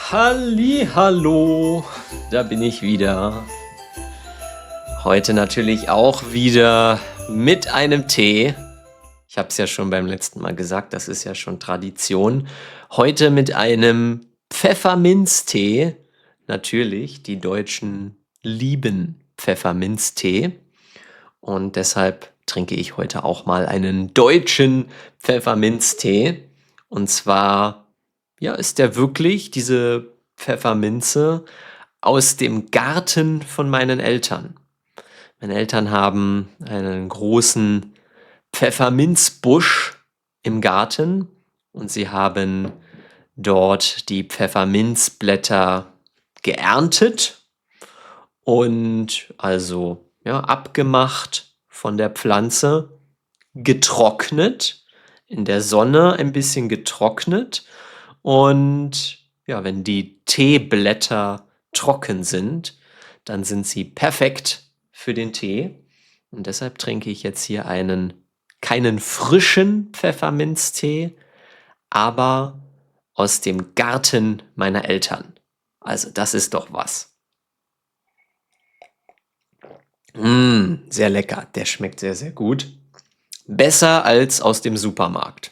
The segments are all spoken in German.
Hallo, da bin ich wieder. Heute natürlich auch wieder mit einem Tee. Ich habe es ja schon beim letzten Mal gesagt, das ist ja schon Tradition. Heute mit einem Pfefferminztee. Natürlich, die Deutschen lieben Pfefferminztee. Und deshalb trinke ich heute auch mal einen deutschen Pfefferminztee. Und zwar, ja, ist der wirklich, diese Pfefferminze, aus dem Garten von meinen Eltern. Meine Eltern haben einen großen Pfefferminzbusch im Garten und sie haben dort die Pfefferminzblätter geerntet und also ja, abgemacht von der Pflanze, getrocknet, in der Sonne ein bisschen getrocknet und ja, wenn die Teeblätter trocken sind, dann sind sie perfekt für den Tee und deshalb trinke ich jetzt hier keinen frischen Pfefferminztee, aber aus dem Garten meiner Eltern. Also das ist doch was. Sehr lecker. Der schmeckt sehr, sehr gut. Besser als aus dem Supermarkt.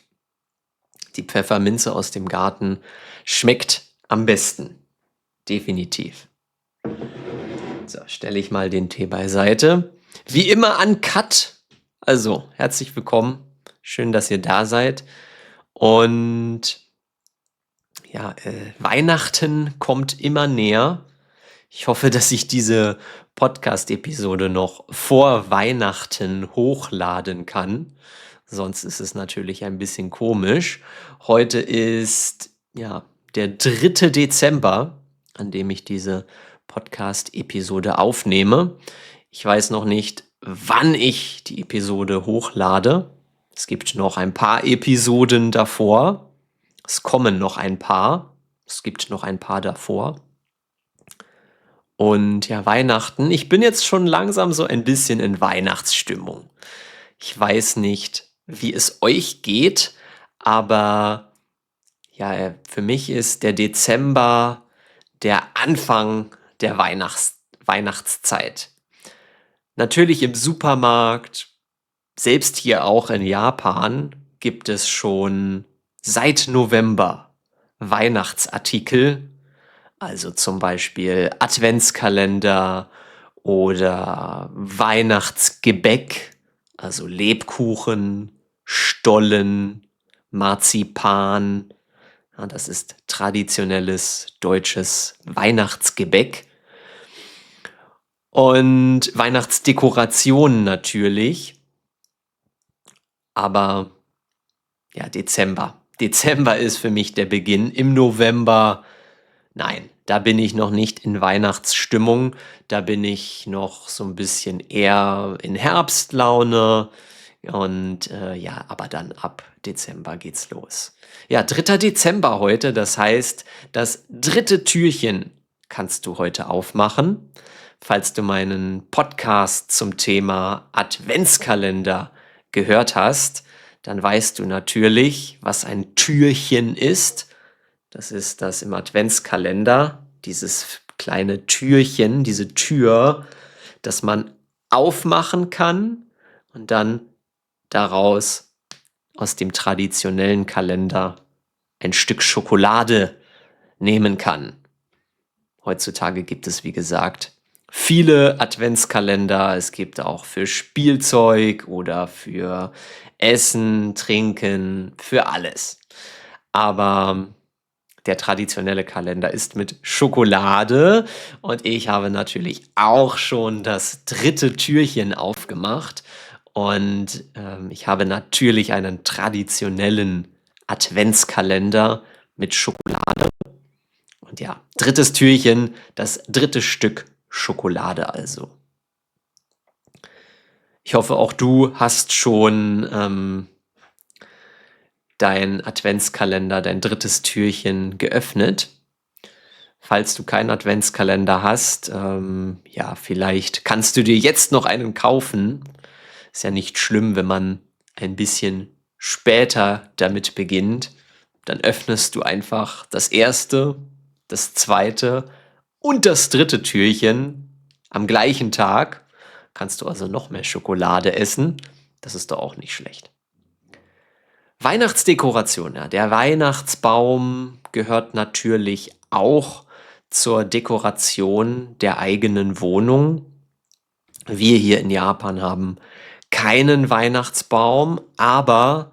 Die Pfefferminze aus dem Garten schmeckt am besten. Definitiv. So, stelle ich mal den Tee beiseite. Wie immer uncut. Also, herzlich willkommen. Schön, dass ihr da seid. Und ja, Weihnachten kommt immer näher. Ich hoffe, dass ich diese Podcast-Episode noch vor Weihnachten hochladen kann. Sonst ist es natürlich ein bisschen komisch. Heute ist ja der 3. Dezember, an dem ich diese Podcast-Episode aufnehme. Ich weiß noch nicht, wann ich die Episode hochlade. Es gibt noch ein paar Episoden davor. Es kommen noch ein paar. Es gibt noch ein paar davor. Und ja, Weihnachten. Ich bin jetzt schon langsam so ein bisschen in Weihnachtsstimmung. Ich weiß nicht, wie es euch geht, aber ja, für mich ist der Dezember der Anfang der Weihnachtszeit. Natürlich im Supermarkt, selbst hier auch in Japan, gibt es schon seit November Weihnachtsartikel. Also zum Beispiel Adventskalender oder Weihnachtsgebäck, also Lebkuchen, Stollen, Marzipan. Ja, das ist traditionelles deutsches Weihnachtsgebäck. Und Weihnachtsdekorationen natürlich. Aber ja, Dezember. Dezember ist für mich der Beginn. Im November, nein, da bin ich noch nicht in Weihnachtsstimmung. Da bin ich noch so ein bisschen eher in Herbstlaune. Und ja, aber dann ab Dezember geht's los. Ja, 3. Dezember heute, das heißt, das dritte Türchen kannst du heute aufmachen. Falls du meinen Podcast zum Thema Adventskalender gehört hast, dann weißt du natürlich, was ein Türchen ist. Das ist das im Adventskalender, dieses kleine Türchen, diese Tür, das man aufmachen kann und dann daraus aus dem traditionellen Kalender ein Stück Schokolade nehmen kann. Heutzutage gibt es, wie gesagt, viele Adventskalender. Es gibt auch für Spielzeug oder für Essen, Trinken, für alles. Aber der traditionelle Kalender ist mit Schokolade und ich habe natürlich auch schon das dritte Türchen aufgemacht und ich habe natürlich einen traditionellen Adventskalender mit Schokolade. Und ja, drittes Türchen, das dritte Stück Schokolade also. Ich hoffe, auch du hast schon dein Adventskalender, dein drittes Türchen geöffnet. Falls du keinen Adventskalender hast, ja, vielleicht kannst du dir jetzt noch einen kaufen. Ist ja nicht schlimm, wenn man ein bisschen später damit beginnt. Dann öffnest du einfach das erste das zweite und das dritte Türchen am gleichen Tag. Kannst du also noch mehr Schokolade essen. Das ist doch auch nicht schlecht. Weihnachtsdekoration, ja. Der Weihnachtsbaum gehört natürlich auch zur Dekoration der eigenen Wohnung. Wir hier in Japan haben keinen Weihnachtsbaum, aber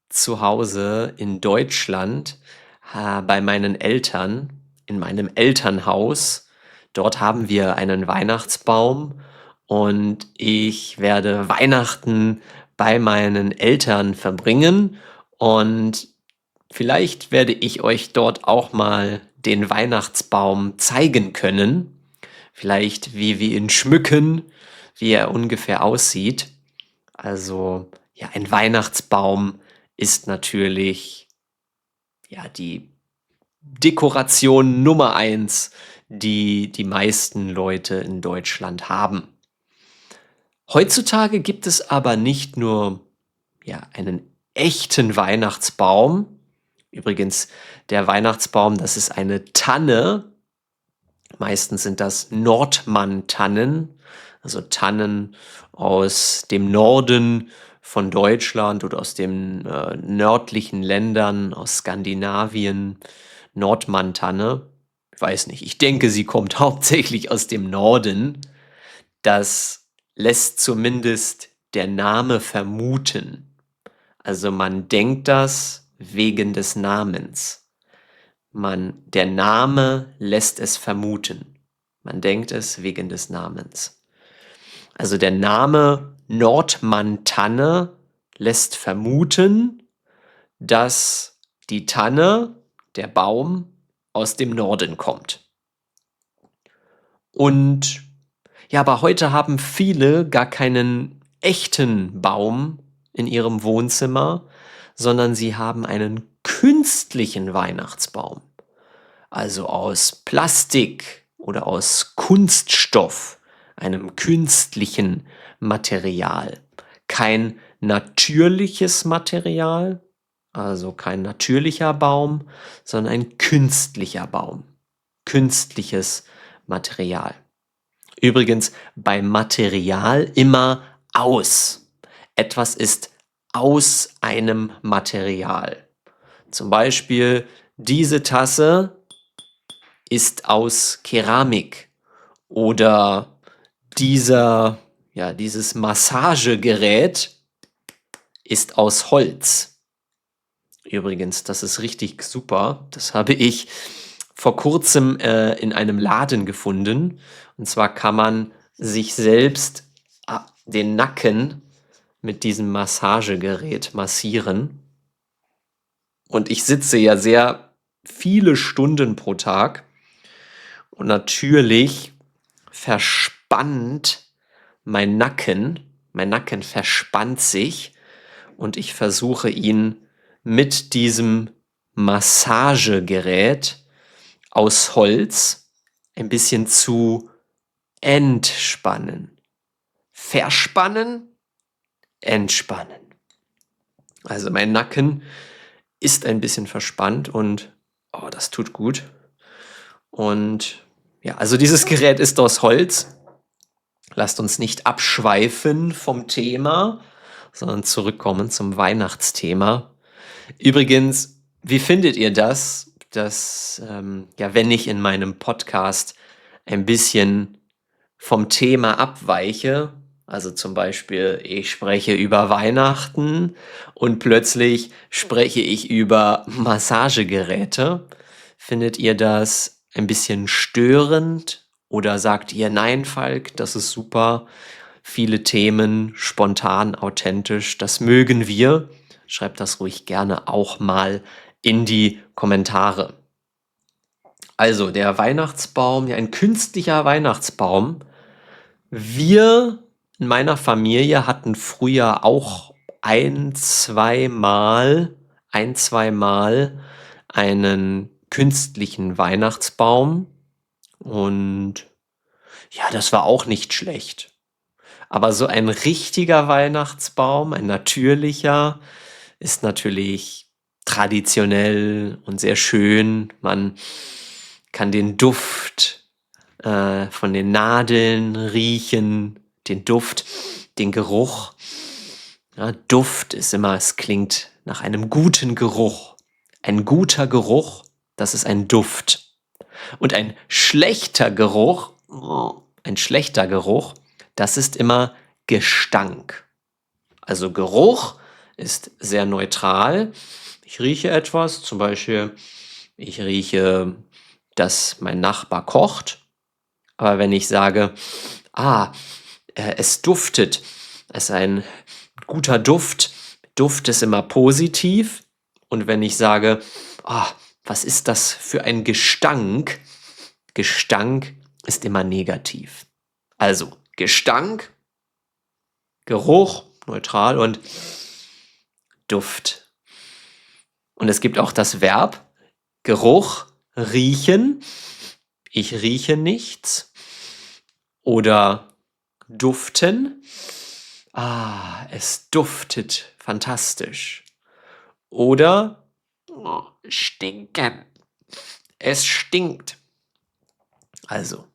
zu Hause in Deutschland, bei meinen Eltern, in meinem Elternhaus, dort haben wir einen Weihnachtsbaum und ich werde Weihnachten bei meinen Eltern verbringen und vielleicht werde ich euch dort auch mal den Weihnachtsbaum zeigen können. Vielleicht, wie wir ihn schmücken, wie er ungefähr aussieht. Also, ja, ein Weihnachtsbaum ist natürlich, ja, die Dekoration Nummer 1, die die meisten Leute in Deutschland haben. Heutzutage gibt es aber nicht nur, ja, einen echten Weihnachtsbaum. Übrigens, der Weihnachtsbaum, das ist eine Tanne. Meistens sind das Nordmann-Tannen, also Tannen aus dem Norden von Deutschland oder aus den nördlichen Ländern, aus Skandinavien. Nordmann-Tanne, ich weiß nicht, ich denke, sie kommt hauptsächlich aus dem Norden. Das lässt zumindest der Name vermuten. Also man denkt das wegen des Namens. Der Name lässt es vermuten. Man denkt es wegen des Namens. Also der Name Nordmann-Tanne lässt vermuten, dass die Tanne, der Baum, aus dem Norden kommt. Und ja, aber heute haben viele gar keinen echten Baum in ihrem Wohnzimmer, sondern sie haben einen künstlichen Weihnachtsbaum. Also aus Plastik oder aus Kunststoff, einem künstlichen Material. Kein natürliches Material, also kein natürlicher Baum, sondern ein künstlicher Baum. Künstliches Material. Übrigens bei Material immer aus. Etwas ist aus einem Material. Zum Beispiel diese Tasse ist aus Keramik oder dieses Massagegerät ist aus Holz. Übrigens, das ist richtig super. Das habe ich vor kurzem in einem Laden gefunden. Und zwar kann man sich selbst den Nacken mit diesem Massagegerät massieren. Und ich sitze ja sehr viele Stunden pro Tag. Und natürlich verspannt mein Nacken verspannt sich und ich versuche ihn mit diesem Massagegerät aus Holz ein bisschen zu entspannen. Verspannen, entspannen. Also mein Nacken ist ein bisschen verspannt und das tut gut. Und ja, also dieses Gerät ist aus Holz. Lasst uns nicht abschweifen vom Thema, sondern zurückkommen zum Weihnachtsthema. Übrigens, wie findet ihr das, dass, wenn ich in meinem Podcast ein bisschen vom Thema abweiche, also zum Beispiel, ich spreche über Weihnachten und plötzlich spreche ich über Massagegeräte. Findet ihr das ein bisschen störend oder sagt ihr, nein, Falk, das ist super, viele Themen, spontan, authentisch, das mögen wir? Schreibt das ruhig gerne auch mal in die Kommentare. Also der Weihnachtsbaum, ja, ein künstlicher Weihnachtsbaum. Wir in meiner Familie hatten früher auch zweimal einen künstlichen Weihnachtsbaum und ja, das war auch nicht schlecht. Aber so ein richtiger Weihnachtsbaum, ein natürlicher, ist natürlich traditionell und sehr schön. Man kann den Duft von den Nadeln riechen, den Duft, den Geruch. Ja, Duft ist immer, es klingt nach einem guten Geruch. Ein guter Geruch, das ist ein Duft. Und ein schlechter Geruch, das ist immer Gestank. Also Geruch ist sehr neutral. Ich rieche etwas, zum Beispiel, ich rieche, dass mein Nachbar kocht. Aber wenn ich sage, es duftet, es ist ein guter Duft, Duft ist immer positiv. Und wenn ich sage, was ist das für ein Gestank? Gestank ist immer negativ. Also Gestank, Geruch, neutral und Duft. Und es gibt auch das Verb Geruch, riechen. Ich rieche nichts. Oder duften. Es duftet fantastisch. Oder stinken. Es stinkt. Also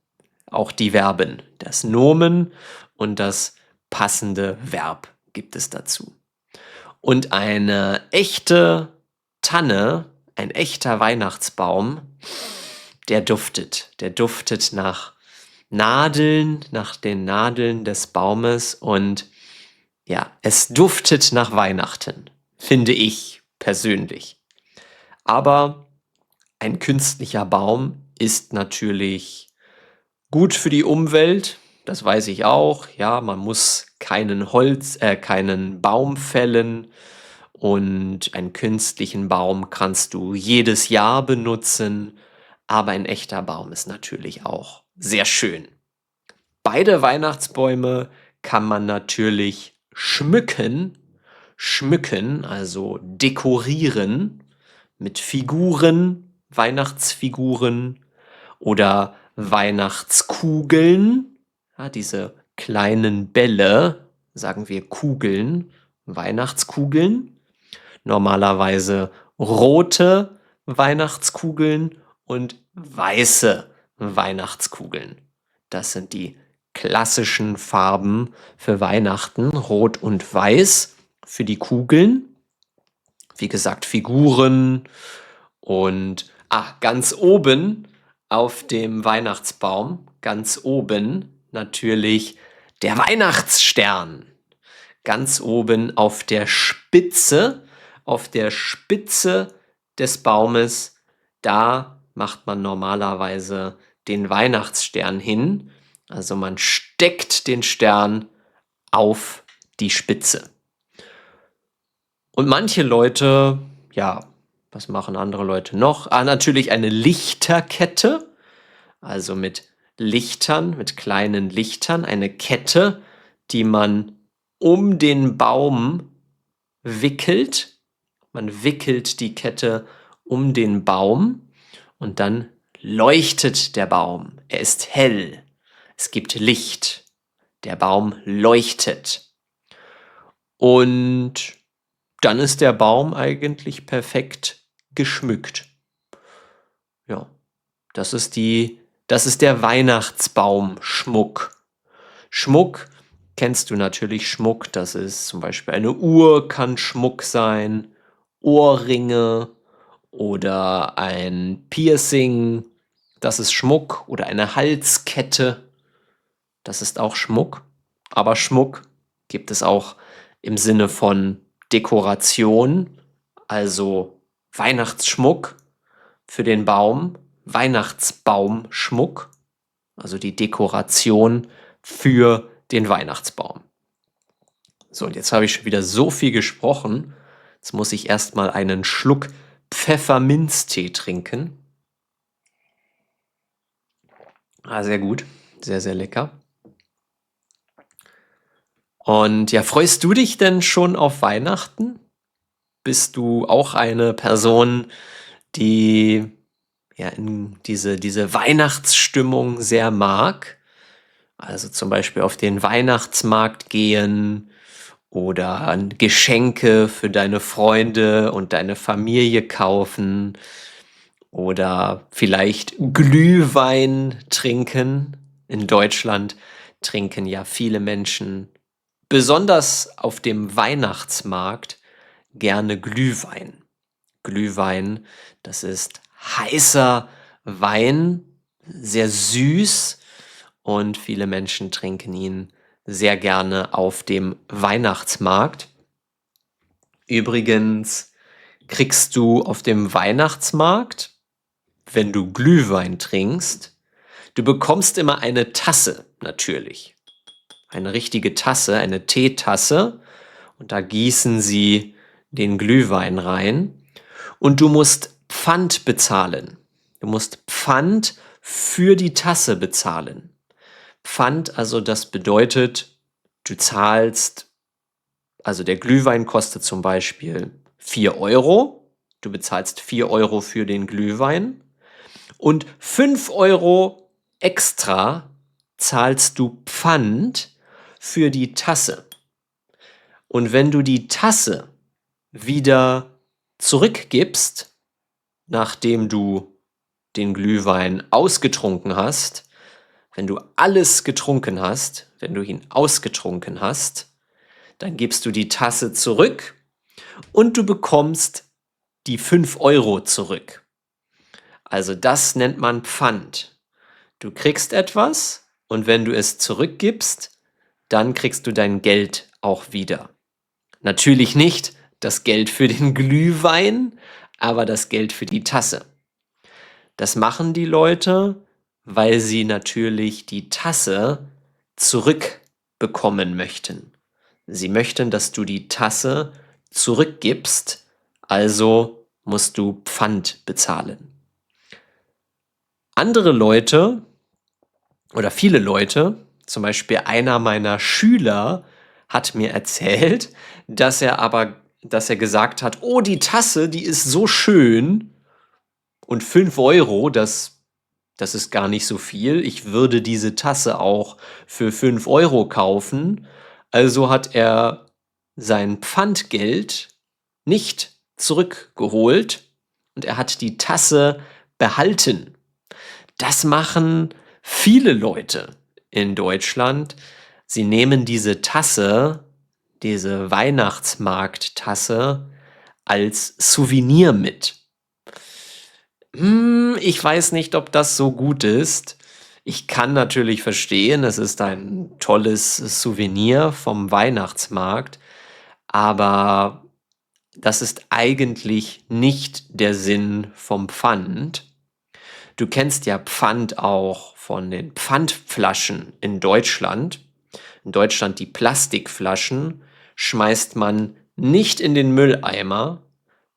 auch die Verben, das Nomen und das passende Verb gibt es dazu. Und eine echte Tanne, ein echter Weihnachtsbaum, der duftet nach Nadeln, nach den Nadeln des Baumes und ja, es duftet nach Weihnachten, finde ich persönlich. Aber ein künstlicher Baum ist natürlich gut für die Umwelt, das weiß ich auch. Ja, man muss keinen Baum fällen und einen künstlichen Baum kannst du jedes Jahr benutzen, aber ein echter Baum ist natürlich auch sehr schön. Beide Weihnachtsbäume kann man natürlich schmücken, also dekorieren mit Figuren, Weihnachtsfiguren oder Weihnachtskugeln. Ja, diese kleinen Bälle, sagen wir Kugeln, Weihnachtskugeln. Normalerweise rote Weihnachtskugeln und weiße Weihnachtskugeln. Das sind die klassischen Farben für Weihnachten, rot und weiß für die Kugeln. Wie gesagt, Figuren und ganz oben auf dem Weihnachtsbaum, ganz oben natürlich der Weihnachtsstern. Ganz oben auf der Spitze des Baumes, da macht man normalerweise den Weihnachtsstern hin. Also man steckt den Stern auf die Spitze. Und manche Leute, ja, was machen andere Leute noch? Natürlich eine Lichterkette, also mit Lichtern, mit kleinen Lichtern, eine Kette, die man um den Baum wickelt. Man wickelt die Kette um den Baum und dann leuchtet der Baum. Er ist hell. Es gibt Licht. Der Baum leuchtet. Und dann ist der Baum eigentlich perfekt geschmückt. Ja, das ist der Weihnachtsbaumschmuck. Schmuck kennst du natürlich Schmuck. Das ist zum Beispiel eine Uhr kann Schmuck sein, Ohrringe oder ein Piercing. Das ist Schmuck oder eine Halskette. Das ist auch Schmuck. Aber Schmuck gibt es auch im Sinne von Dekoration, also Weihnachtsschmuck für den Baum, Weihnachtsbaumschmuck, also die Dekoration für den Weihnachtsbaum. So, und jetzt habe ich schon wieder so viel gesprochen. Jetzt muss ich erstmal einen Schluck Pfefferminztee trinken. Sehr gut. Sehr, sehr lecker. Und ja, freust du dich denn schon auf Weihnachten? Bist du auch eine Person, die ja in diese Weihnachtsstimmung sehr mag? Also zum Beispiel auf den Weihnachtsmarkt gehen oder Geschenke für deine Freunde und deine Familie kaufen oder vielleicht Glühwein trinken. In Deutschland trinken ja viele Menschen, besonders auf dem Weihnachtsmarkt, gerne Glühwein. Glühwein, das ist heißer Wein, sehr süß und viele Menschen trinken ihn sehr gerne auf dem Weihnachtsmarkt. Übrigens kriegst du auf dem Weihnachtsmarkt, wenn du Glühwein trinkst, du bekommst immer eine Tasse, natürlich. Eine richtige Tasse, eine Teetasse. Und da gießen sie den Glühwein rein. Und du musst Pfand bezahlen. Du musst Pfand für die Tasse bezahlen. Pfand, also das bedeutet, du zahlst, also der Glühwein kostet zum Beispiel 4 Euro. Du bezahlst 4 Euro für den Glühwein. Und 5 Euro extra zahlst du Pfand für die Tasse. Und wenn du die Tasse wieder zurückgibst, nachdem du den Glühwein ausgetrunken hast, wenn du alles getrunken hast, wenn du ihn ausgetrunken hast, dann gibst du die Tasse zurück und du bekommst die 5 Euro zurück. Also das nennt man Pfand. Du kriegst etwas und wenn du es zurückgibst, dann kriegst du dein Geld auch wieder. Natürlich nicht das Geld für den Glühwein, aber das Geld für die Tasse. Das machen die Leute, weil sie natürlich die Tasse zurückbekommen möchten. Sie möchten, dass du die Tasse zurückgibst, also musst du Pfand bezahlen. Andere Leute oder viele Leute, zum Beispiel einer meiner Schüler, hat mir erzählt, dass er gesagt hat, oh, die Tasse, die ist so schön und 5 Euro, das ist gar nicht so viel. Ich würde diese Tasse auch für 5 Euro kaufen. Also hat er sein Pfandgeld nicht zurückgeholt und er hat die Tasse behalten. Das machen viele Leute in Deutschland. Sie nehmen diese Tasse, diese Weihnachtsmarkttasse, als Souvenir mit. Ich weiß nicht, ob das so gut ist. Ich kann natürlich verstehen, es ist ein tolles Souvenir vom Weihnachtsmarkt, aber das ist eigentlich nicht der Sinn vom Pfand. Du kennst ja Pfand auch von den Pfandflaschen in Deutschland. In Deutschland die Plastikflaschen schmeißt man nicht in den Mülleimer,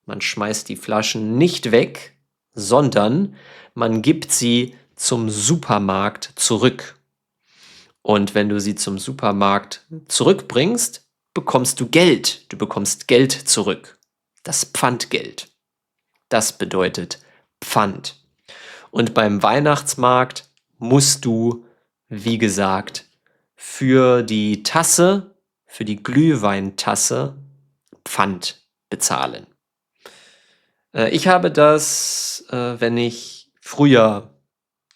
man schmeißt die Flaschen nicht weg, sondern man gibt sie zum Supermarkt zurück. Und wenn du sie zum Supermarkt zurückbringst, bekommst du Geld. Du bekommst Geld zurück. Das Pfandgeld. Das bedeutet Pfand. Und beim Weihnachtsmarkt musst du, wie gesagt, für die Tasse, für die Glühweintasse Pfand bezahlen. Ich habe das, wenn ich früher,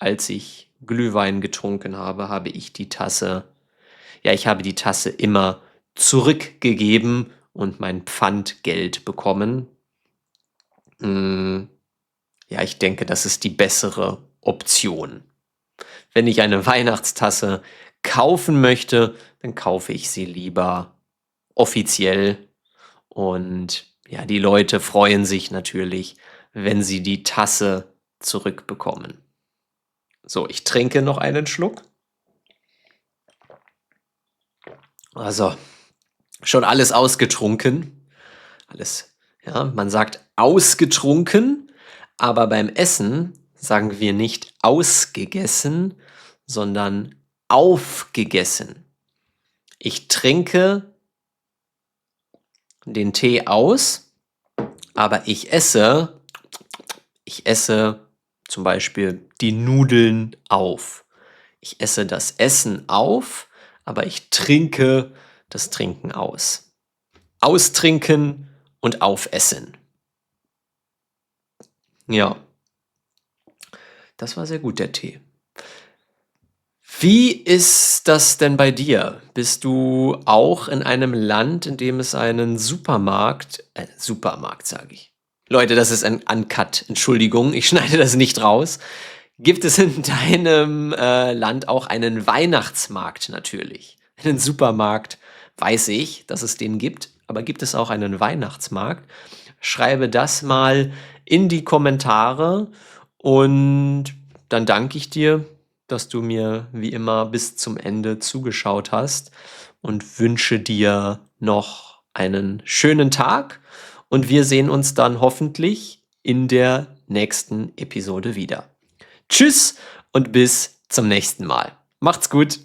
als ich Glühwein getrunken habe, habe ich die Tasse, ja, ich habe die Tasse immer zurückgegeben und mein Pfandgeld bekommen. Ja, ich denke, das ist die bessere Option. Wenn ich eine Weihnachtstasse kaufen möchte, dann kaufe ich sie lieber offiziell. Und ja, die Leute freuen sich natürlich, wenn sie die Tasse zurückbekommen. So, ich trinke noch einen Schluck. Also, schon alles ausgetrunken. Alles, ja, man sagt ausgetrunken, aber beim Essen sagen wir nicht ausgegessen, sondern aufgegessen. Ich trinke den Tee aus, aber ich esse zum Beispiel die Nudeln auf. Ich esse das Essen auf, aber ich trinke das Trinken aus. Austrinken und aufessen. Ja, Das war sehr gut, der Tee. Wie ist das denn bei dir? Bist du auch in einem Land, in dem es einen Supermarkt sage ich. Leute, das ist ein Uncut, Entschuldigung, ich schneide das nicht raus. Gibt es in deinem, Land auch einen Weihnachtsmarkt natürlich? Einen Supermarkt weiß ich, dass es den gibt, aber gibt es auch einen Weihnachtsmarkt? Schreibe das mal in die Kommentare und dann danke ich dir, dass du mir wie immer bis zum Ende zugeschaut hast und wünsche dir noch einen schönen Tag und wir sehen uns dann hoffentlich in der nächsten Episode wieder. Tschüss und bis zum nächsten Mal. Macht's gut.